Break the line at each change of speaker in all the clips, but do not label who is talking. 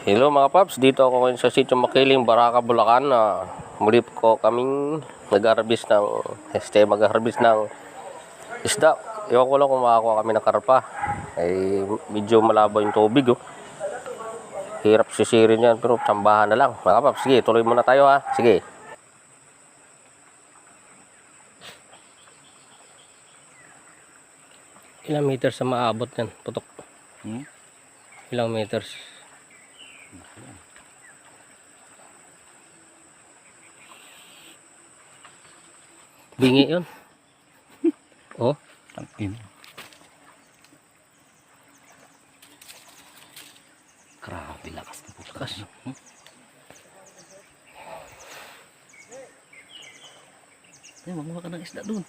Hello mga paps, dito ako ngayon sa Sitio Makiling, Baraka, Bulacan. Muli ko kaming mag-harvest ng isda. Ewan ko lang kung makakuha kami ng karpa. Ay medyo malabo yung tubig. Hirap sisirin yan, pero sambahan na lang. Mga paps, sige, tuloy muna tayo ha. Sige. Ilang meters sa maabot yan, putok? Ilang meters? Bingi yun. Oh.
Grabe lakas ng
Lakas.
Ay, mamuha ka ng isda doon.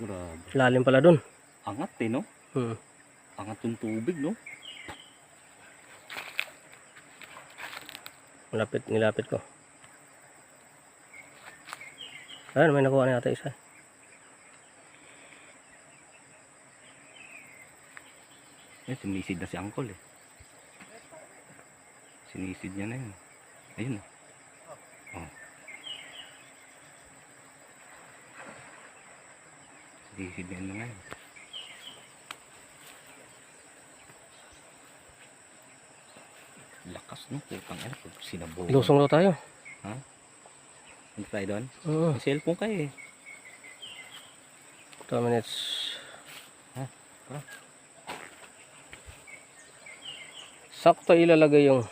Grabe.
Lalim pala dun.
Angat no? Angat yung tubig no?
Nilapit ko. Ayun, may nakuha na yata isa.
Sinisid na si Uncle eh. Sinisid niya na yun. Ayun oh. Sinisid niya na ngayon. Lakas no? Putang ina, sinabaw.
Lusong daw tayo.
Ha? Ano tayo doon?
Oo.
May cellphone kayo eh.
2 minutes.
Ha?
Sakto ilalagay yung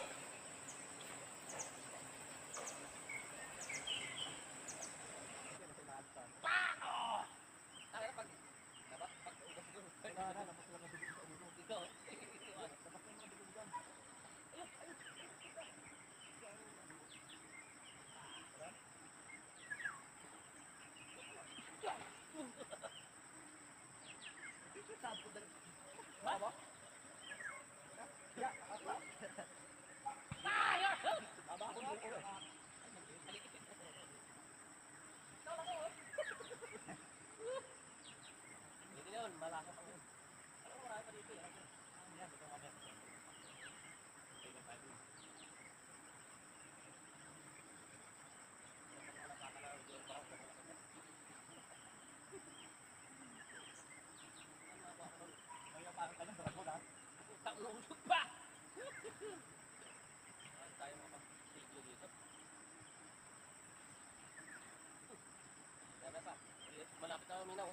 malapit na uminaw.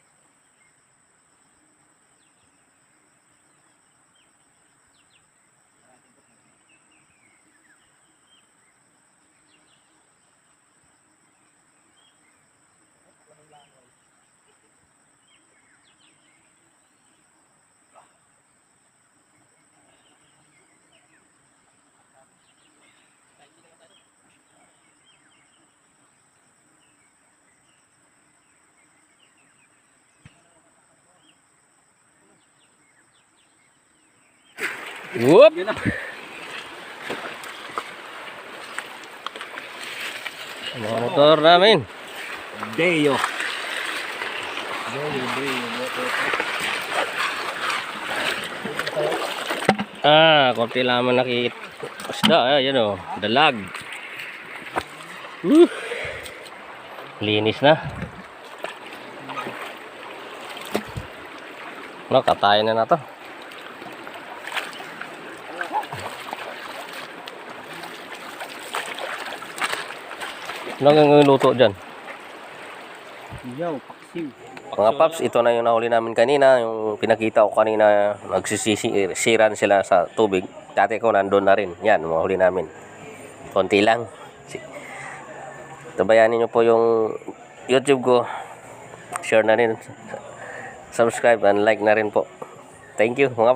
Whoop! Mga motor namin.
Deyo.
Konti lamang nakikita. Isda, yan o. Dalag. Linis na. Katayin na to. Ano ang luto dyan?
Yaw, paksiw.
Mga paps, ito na yung nahuli namin kanina. Yung pinakita ko kanina, nagsisiran sila sa tubig. Dati ko nandun na rin. Yan, mahuli namin. Konti lang. Tabayanin nyo po yung YouTube ko. Share na rin. Subscribe and like na rin po. Thank you mga paps.